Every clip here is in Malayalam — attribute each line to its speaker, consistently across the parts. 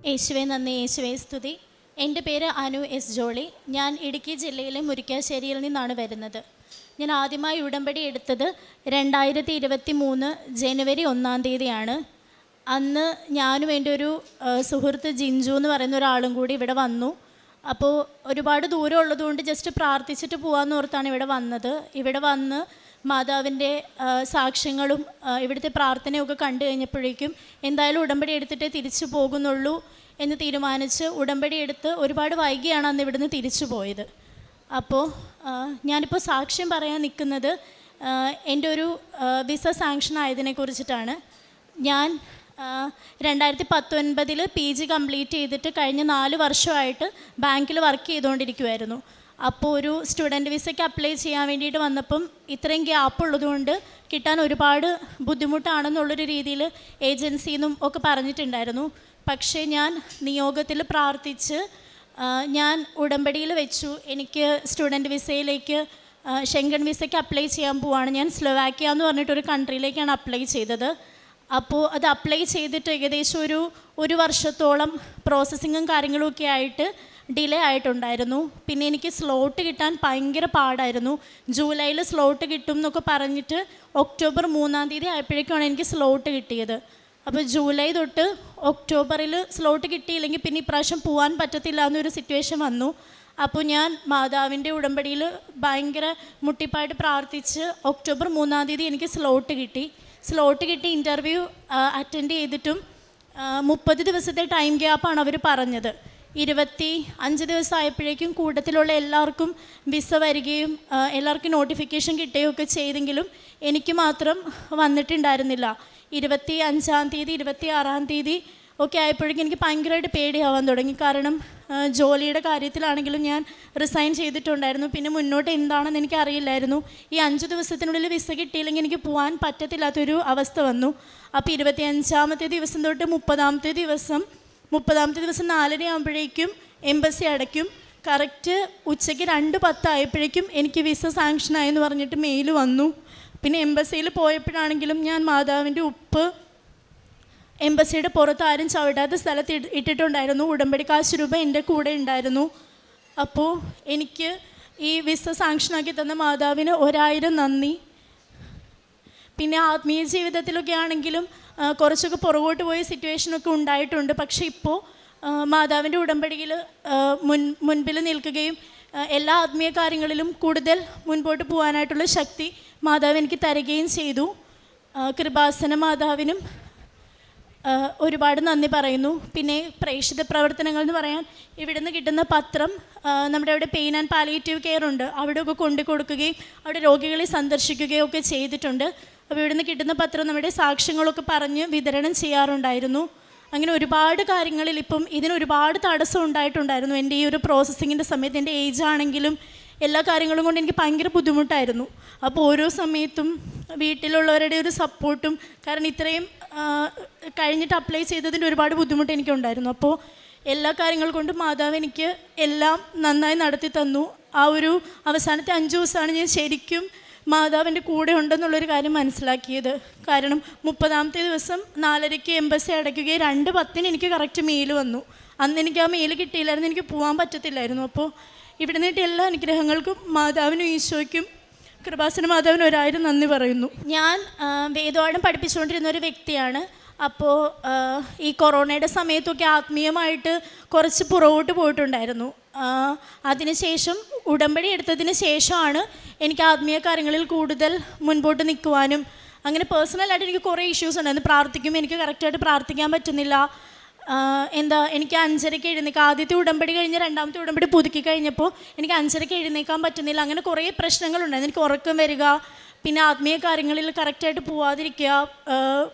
Speaker 1: യേശുവേ നന്ദി, യേശുവേ സ്തുതി. എൻ്റെ പേര് അനു എസ് ജോളി. ഞാൻ ഇടുക്കി ജില്ലയിലെ മുരിക്കാശ്ശേരിയിൽ നിന്നാണ് വരുന്നത്. ഞാൻ ആദ്യമായി ഉടമ്പടി എടുത്തത് 2023 ജനുവരി 1-ാം തീയതിയാണ്. അന്ന് ഞാനും എൻ്റെ ഒരു സുഹൃത്ത് ജിഞ്ചു എന്ന് പറയുന്ന ഒരാളും കൂടി ഇവിടെ വന്നു. അപ്പോൾ ഒരുപാട് ദൂരം ഉള്ളതുകൊണ്ട് ജസ്റ്റ് പ്രാർത്ഥിച്ചിട്ട് പോകാമെന്ന് ഓർത്താണ് ഇവിടെ വന്നത്. ഇവിടെ വന്ന് മാതാവിൻ്റെ സാക്ഷ്യങ്ങളും ഇവിടുത്തെ പ്രാർത്ഥനയൊക്കെ കണ്ടു കഴിഞ്ഞപ്പോഴേക്കും എന്തായാലും ഉടമ്പടി എടുത്തിട്ടേ തിരിച്ചു പോകുന്നുള്ളൂ എന്ന് തീരുമാനിച്ച് ഉടമ്പടി എടുത്ത് ഒരുപാട് വൈകിയാണ് അന്ന് ഇവിടുന്ന് തിരിച്ചു പോയത്. അപ്പോൾ ഞാനിപ്പോൾ സാക്ഷ്യം പറയാൻ നിൽക്കുന്നത് എൻ്റെ ഒരു വിസ സാങ്ഷൻ ആയതിനെക്കുറിച്ചിട്ടാണ്. ഞാൻ 2019 PG കംപ്ലീറ്റ് ചെയ്തിട്ട് കഴിഞ്ഞ 4 വർഷമായിട്ട് ബാങ്കിൽ വർക്ക് ചെയ്തുകൊണ്ടിരിക്കുമായിരുന്നു. അപ്പോൾ ഒരു സ്റ്റുഡൻറ്റ് വിസയ്ക്ക് അപ്ലൈ ചെയ്യാൻ വേണ്ടിയിട്ട് വന്നപ്പം ഇത്രയും ഗ്യാപ്പ് ഉള്ളതുകൊണ്ട് കിട്ടാൻ ഒരുപാട് ബുദ്ധിമുട്ടാണെന്നുള്ളൊരു രീതിയിൽ ഏജൻസിയിൽ നിന്നും ഒക്കെ പറഞ്ഞിട്ടുണ്ടായിരുന്നു. പക്ഷേ ഞാൻ നിയോഗത്തിൽ പ്രാർത്ഥിച്ച് ഞാൻ ഉടമ്പടിയിൽ വെച്ചു. എനിക്ക് സ്റ്റുഡൻറ്റ് വിസയിലേക്ക് ഷെങ്കൻ വിസയ്ക്ക് അപ്ലൈ ചെയ്യാൻ പോവാണ്. ഞാൻ സ്ലോവാക്യ എന്ന് പറഞ്ഞിട്ടൊരു കൺട്രിയിലേക്കാണ് അപ്ലൈ ചെയ്തത്. അപ്പോൾ അത് അപ്ലൈ ചെയ്തിട്ട് ഏകദേശം ഒരു വർഷത്തോളം പ്രോസസ്സിങ്ങും കാര്യങ്ങളുമൊക്കെ ആയിട്ട് ഡിലേ ആയിട്ടുണ്ടായിരുന്നു. പിന്നെ എനിക്ക് സ്ലോട്ട് കിട്ടാൻ ഭയങ്കര പാടായിരുന്നു. ജൂലൈയിൽ സ്ലോട്ട് കിട്ടും എന്നൊക്കെ പറഞ്ഞിട്ട് ഒക്ടോബർ 3-ാം തീയതി ആയപ്പോഴേക്കാണ് എനിക്ക് സ്ലോട്ട് കിട്ടിയത്. അപ്പോൾ ജൂലൈ തൊട്ട് ഒക്ടോബറിൽ സ്ലോട്ട് കിട്ടിയില്ലെങ്കിൽ പിന്നെ ഇപ്രാവശ്യം പോകാൻ പറ്റത്തില്ല എന്നൊരു സിറ്റുവേഷൻ വന്നു. അപ്പോൾ ഞാൻ മാതാവിൻ്റെ ഉടമ്പടിയിൽ ഭയങ്കര മുട്ടിപ്പായിട്ട് പ്രാർത്ഥിച്ച് ഒക്ടോബർ 3-ാം തീയതി എനിക്ക് സ്ലോട്ട് കിട്ടി. ഇൻ്റർവ്യൂ അറ്റൻഡ് ചെയ്തിട്ടും 30 ദിവസത്തെ ടൈം ഗ്യാപ്പാണ് അവർ പറഞ്ഞത്. 25 ദിവസം ആയപ്പോഴേക്കും കൂട്ടത്തിലുള്ള എല്ലാവർക്കും വിസ വരികയും എല്ലാവർക്കും നോട്ടിഫിക്കേഷൻ കിട്ടുകയൊക്കെ ചെയ്തെങ്കിലും എനിക്ക് മാത്രം വന്നിട്ടുണ്ടായിരുന്നില്ല. 25-ാം തീയതി 26-ാം തീയതി ഒക്കെ ആയപ്പോഴേക്കും എനിക്ക് ഭയങ്കരമായിട്ട് പേടിയാവാൻ തുടങ്ങി. കാരണം ജോലിയുടെ കാര്യത്തിലാണെങ്കിലും ഞാൻ റിസൈൻ ചെയ്തിട്ടുണ്ടായിരുന്നു. പിന്നെ മുന്നോട്ട് എന്താണെന്ന് എനിക്ക് അറിയില്ലായിരുന്നു. ഈ 5 ദിവസത്തിനുള്ളിൽ വിസ കിട്ടിയില്ലെങ്കിൽ എനിക്ക് പോകാൻ പറ്റത്തില്ലാത്തൊരു അവസ്ഥ വന്നു. അപ്പോൾ 25-ാമത്തെ ദിവസം തൊട്ട് 30-ാമത്തെ ദിവസം 4:30 ആകുമ്പോഴേക്കും എംബസി അടയ്ക്കും. കറക്റ്റ് ഉച്ചയ്ക്ക് 2:10 ആയപ്പോഴേക്കും എനിക്ക് വിസ സാങ്ഷനായെന്ന് പറഞ്ഞിട്ട് മെയിൽ വന്നു. പിന്നെ എംബസിയിൽ പോയപ്പോഴാണെങ്കിലും ഞാൻ മാതാവിൻ്റെ ഉപ്പ് എംബസിയുടെ പുറത്ത് ആരും ചവിടാത്ത സ്ഥലത്ത് ഇട്ടിട്ടുണ്ടായിരുന്നു. ഉടമ്പടി കാശ് രൂപ എൻ്റെ കൂടെ ഉണ്ടായിരുന്നു. അപ്പോൾ എനിക്ക് ഈ വിസ സാങ്ഷനാക്കി തന്ന മാതാവിന് 1000 നന്ദി. പിന്നെ ആത്മീയ ജീവിതത്തിലൊക്കെ ആണെങ്കിലും കുറച്ചൊക്കെ പുറകോട്ട് പോയ സിറ്റുവേഷനൊക്കെ ഉണ്ടായിട്ടുണ്ട്. പക്ഷേ ഇപ്പോൾ മാതാവിൻ്റെ ഉടമ്പടിയിൽ മുൻപിൽ നിൽക്കുകയും എല്ലാ ആത്മീയ കാര്യങ്ങളിലും കൂടുതൽ മുൻപോട്ട് പോകാനായിട്ടുള്ള ശക്തി മാതാവ് എനിക്ക് തരികയും ചെയ്തു. കൃപാസന മാതാവിനും ഒരുപാട് നന്ദി പറയുന്നു. പിന്നെ പ്രേക്ഷിത പ്രവർത്തനങ്ങൾ എന്ന് പറയാൻ ഇവിടുന്ന് കിട്ടുന്ന പത്രം നമ്മുടെ അവിടെ പെയിൻ ആൻഡ് പാലിയേറ്റീവ് കെയർ ഉണ്ട്, അവിടെയൊക്കെ കൊണ്ടു കൊടുക്കുകയും അവിടെ രോഗികളെ സന്ദർശിക്കുകയും ഒക്കെ ചെയ്തിട്ടുണ്ട്. അപ്പോൾ ഇവിടുന്ന് കിട്ടുന്ന പത്രം നമ്മുടെ സാക്ഷ്യങ്ങളൊക്കെ പറഞ്ഞ് വിതരണം ചെയ്യാറുണ്ടായിരുന്നു. അങ്ങനെ ഒരുപാട് കാര്യങ്ങളിൽ ഇപ്പം ഇതിനൊരുപാട് തടസ്സം ഉണ്ടായിട്ടുണ്ടായിരുന്നു. എൻ്റെ ഈ ഒരു പ്രോസസ്സിങ്ങിൻ്റെ സമയത്ത് എൻ്റെ ഏജ് ആണെങ്കിലും എല്ലാ കാര്യങ്ങളും കൊണ്ട് എനിക്ക് ഭയങ്കര ബുദ്ധിമുട്ടായിരുന്നു. അപ്പോൾ ഓരോ സമയത്തും വീട്ടിലുള്ളവരുടെ ഒരു സപ്പോർട്ടും, കാരണം ഇത്രയും കഴിഞ്ഞിട്ട് അപ്ലൈ ചെയ്തതിൻ്റെ ഒരുപാട് ബുദ്ധിമുട്ട് എനിക്കുണ്ടായിരുന്നു. അപ്പോൾ എല്ലാ കാര്യങ്ങൾ കൊണ്ടും മാതാവ് എനിക്ക് എല്ലാം നന്നായി നടത്തി തന്നു. ആ ഒരു അവസാനത്തെ 5 ദിവസമാണ് ഞാൻ ശരിക്കും മാതാവിൻ്റെ കൂടെ ഉണ്ടെന്നുള്ളൊരു കാര്യം മനസ്സിലാക്കിയത്. കാരണം 30-ാമത്തെ ദിവസം 4:30 എംബസി അടയ്ക്കുകയും 2:10 എനിക്ക് കറക്റ്റ് മെയിൽ വന്നു. അന്ന് എനിക്ക് ആ മെയിൽ കിട്ടിയില്ലായിരുന്നു, എനിക്ക് പോകാൻ പറ്റത്തില്ലായിരുന്നു. അപ്പോൾ ഇവിടെ നിന്നിട്ട് എല്ലാ അനുഗ്രഹങ്ങൾക്കും മാതാവിനും ഈശോയ്ക്കും കൃപാസന മാതാവിന് 1000 നന്ദി പറയുന്നു. ഞാൻ വേദപാഠം പഠിപ്പിച്ചുകൊണ്ടിരുന്ന ഒരു വ്യക്തിയാണ്. അപ്പോൾ ഈ കൊറോണയുടെ സമയത്തൊക്കെ ആത്മീയമായിട്ട് കുറച്ച് പുറകോട്ട് പോയിട്ടുണ്ടായിരുന്നു. അതിനുശേഷം ഉടമ്പടി എടുത്തതിന് ശേഷമാണ് എനിക്ക് ആത്മീയ കാര്യങ്ങളിൽ കൂടുതൽ മുൻപോട്ട് നിൽക്കുവാനും, അങ്ങനെ പേഴ്സണലായിട്ട് എനിക്ക് കുറേ ഇഷ്യൂസ് ഉണ്ടായിരുന്നു. പ്രാർത്ഥിക്കുമ്പോൾ എനിക്ക് കറക്റ്റായിട്ട് പ്രാർത്ഥിക്കാൻ പറ്റുന്നില്ല. എനിക്ക് 5:30 എഴുന്നേൽക്കാം. ആദ്യത്തെ ഉടമ്പടി കഴിഞ്ഞ് 2ാമത്തെ ഉടമ്പടി പുതുക്കി കഴിഞ്ഞപ്പോൾ എനിക്ക് 5:30 എഴുന്നേൽക്കാൻ പറ്റുന്നില്ല. അങ്ങനെ കുറേ പ്രശ്നങ്ങളുണ്ടായിരുന്നു. എനിക്ക് ഉറക്കം വരിക, പിന്നെ ആത്മീയ കാര്യങ്ങളിൽ കറക്റ്റായിട്ട് പോവാതിരിക്കുക,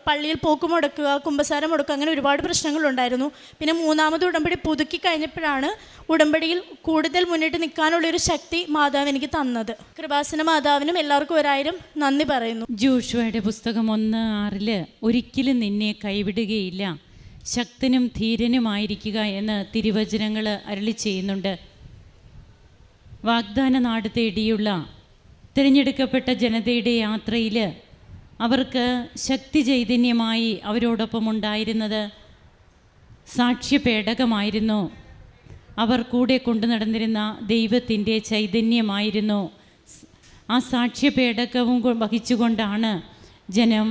Speaker 1: പള്ളിയിൽ പോക്ക് മുടക്കുക, കുമ്പസാരം മുടക്കുക, അങ്ങനെ ഒരുപാട് പ്രശ്നങ്ങളുണ്ടായിരുന്നു. പിന്നെ 3ാമത് ഉടമ്പടി പുതുക്കി കഴിഞ്ഞപ്പോഴാണ് ഉടമ്പടിയിൽ കൂടുതൽ മുന്നിട്ട് നിൽക്കാനുള്ളൊരു ശക്തി മാതാവ് എനിക്ക് തന്നത്. കൃപാസന മാതാവിനും എല്ലാവർക്കും 1000 നന്ദി പറയുന്നു.
Speaker 2: ജോഷുവയുടെ പുസ്തകം 1:6 ഒരിക്കലും നിന്നെ കൈവിടുകയില്ല, ശക്തനും ധീരനുമായിരിക്കുക എന്ന് തിരുവചനങ്ങൾ അരുളി ചെയ്യുന്നുണ്ട്. വാഗ്ദാന നാട് തേടിയുള്ള തിരഞ്ഞെടുക്കപ്പെട്ട ജനതയുടെ യാത്രയിൽ അവർക്ക് ശക്തി ചൈതന്യമായി അവരോടൊപ്പം ഉണ്ടായിരുന്നത് സാക്ഷ്യപേടകമായിരുന്നു. അവർ കൂടെ കൊണ്ടു നടന്നിരുന്ന ദൈവത്തിൻ്റെ ചൈതന്യമായിരുന്നു. ആ സാക്ഷ്യപേടകവും വഹിച്ചുകൊണ്ടാണ് ജനം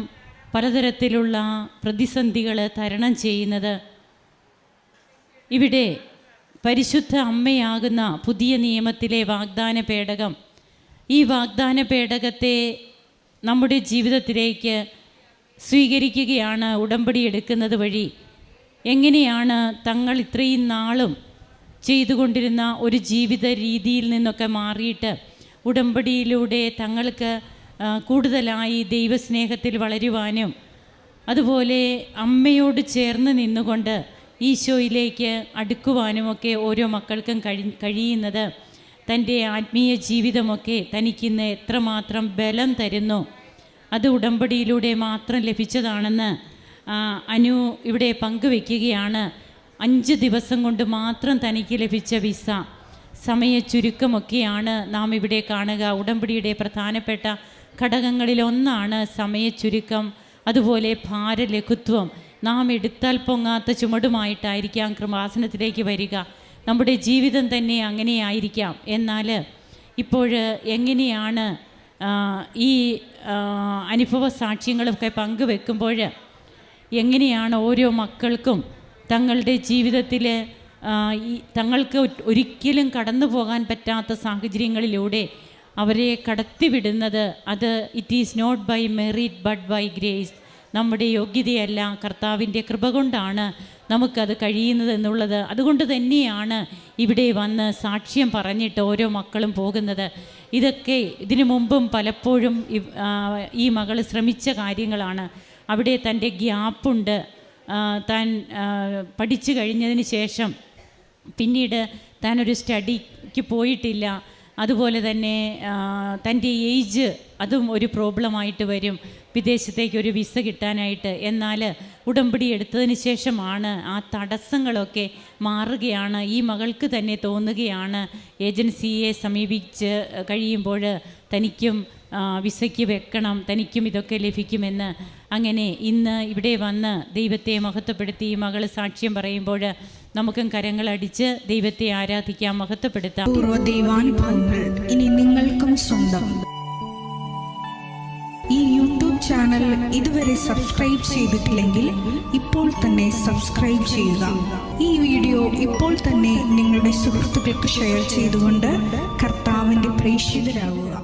Speaker 2: പലതരത്തിലുള്ള പ്രതിസന്ധികൾ തരണം ചെയ്യുന്നത്. ഇവിടെ പരിശുദ്ധ അമ്മയാകുന്ന പുതിയ നിയമത്തിലെ വാഗ്ദാന പേടകം, ഈ വാഗ്ദാന പേടകത്തെ നമ്മുടെ ജീവിതത്തിലേക്ക് സ്വീകരിക്കുകയാണ് ഉടമ്പടി എടുക്കുന്നത് വഴി. എങ്ങനെയാണ് തങ്ങൾ ഇത്രയും നാളും ചെയ്തുകൊണ്ടിരുന്ന ഒരു ജീവിത രീതിയിൽ നിന്നൊക്കെ മാറിയിട്ട് ഉടമ്പടിയിലൂടെ തങ്ങൾക്ക് കൂടുതലായി ദൈവസ്നേഹത്തിൽ വളരുവാനും അതുപോലെ അമ്മയോട് ചേർന്ന് നിന്നുകൊണ്ട് ഈശോയിലേക്ക് അടുക്കുവാനുമൊക്കെ ഓരോ മക്കൾക്കും കഴിയുന്നത് തൻ്റെ ആത്മീയ ജീവിതമൊക്കെ തനിക്കിന്ന് എത്രമാത്രം ബലം തരുന്നു, അത് ഉടമ്പടിയിലൂടെ മാത്രം ലഭിച്ചതാണെന്ന് അനു ഇവിടെ പങ്കുവെക്കുകയാണ്. 5 ദിവസം കൊണ്ട് മാത്രം തനിക്ക് ലഭിച്ച വിസ, സമയ ചുരുക്കമൊക്കെയാണ് നാം ഇവിടെ കാണുക. ഉടമ്പടിയുടെ പ്രധാനപ്പെട്ട ഘടകങ്ങളിലൊന്നാണ് സമയച്ചുരുക്കം, അതുപോലെ ഭാരലഘുത്വം. നാം എടുത്താൽ പൊങ്ങാത്ത ചുമടുമായിട്ടായിരിക്കാം കൃപാസനത്തിലേക്ക് വരിക. നമ്മുടെ ജീവിതം തന്നെ അങ്ങനെയായിരിക്കാം. എന്നാൽ ഇപ്പോൾ എങ്ങനെയാണ് ഈ അനുഭവ സാക്ഷ്യങ്ങളൊക്കെ പങ്കുവെക്കുമ്പോൾ എങ്ങനെയാണ് ഓരോ മക്കൾക്കും തങ്ങളുടെ ജീവിതത്തിൽ തങ്ങൾക്ക് ഒരിക്കലും കടന്നു പോകാൻ പറ്റാത്ത സാഹചര്യങ്ങളിലൂടെ അവരെ കടത്തിവിടുന്നത്, അത് it is not by merit but by grace. നമ്മുടെ യോഗ്യതയല്ല, കർത്താവിൻ്റെ കൃപ കൊണ്ടാണ് നമുക്കത് കഴിയുന്നത് എന്നുള്ളത്. അതുകൊണ്ട് തന്നെയാണ് ഇവിടെ വന്ന് സാക്ഷ്യം പറഞ്ഞിട്ട് ഓരോ മക്കളും പോകുന്നത്. ഇതൊക്കെ ഇതിനു മുമ്പും പലപ്പോഴും ഈ മകൾ ശ്രമിച്ച കാര്യങ്ങളാണ്. അവിടെ തൻ്റെ ഗ്യാപ്പുണ്ട്. താൻ പഠിച്ചു കഴിഞ്ഞതിന് ശേഷം പിന്നീട് താനൊരു സ്റ്റഡിക്ക് പോയിട്ടില്ല. അതുപോലെ തന്നെ തൻ്റെ ഏജ് അതും ഒരു പ്രോബ്ലമായിട്ട് വരും, വിദേശത്തേക്ക് ഒരു വിസ കിട്ടാനായിട്ട്. എന്നാൽ ഉടമ്പടി എടുത്തതിന് ശേഷമാണ് ആ തടസ്സങ്ങളൊക്കെ മാറുകയാണ്. ഈ മകൾക്ക് തന്നെ തോന്നുകയാണ് ഏജൻസിയെ സമീപിച്ച് കഴിയുമ്പോൾ തനിക്കും വിസയ്ക്ക് വെക്കണം, തനിക്കും ഇതൊക്കെ ലഭിക്കുമെന്ന്. അങ്ങനെ ഇന്ന് ഇവിടെ വന്ന് ദൈവത്തെ മഹത്വപ്പെടുത്തി മകൾ സാക്ഷ്യം പറയുമ്പോൾ നമുക്കും കരങ്ങളടിച്ച് ദൈവത്തെ ആരാധിക്കാം, മഹത്വപ്പെടുത്താം.
Speaker 3: പൂർവ്വദൈവാനുഭവങ്ങൾ ഇനി നിങ്ങൾക്കും സ്വന്തം. ഈ യൂട്യൂബ് ചാനൽ ഇതുവരെ സബ്സ്ക്രൈബ് ചെയ്തിട്ടില്ലെങ്കിൽ ഇപ്പോൾ തന്നെ സബ്സ്ക്രൈബ് ചെയ്യുക. ഈ വീഡിയോ ഇപ്പോൾ തന്നെ നിങ്ങളുടെ സുഹൃത്തുക്കൾക്ക് ഷെയർ ചെയ്തുകൊണ്ട് കർത്താവിൻ്റെ പ്രേക്ഷിതരാകുക.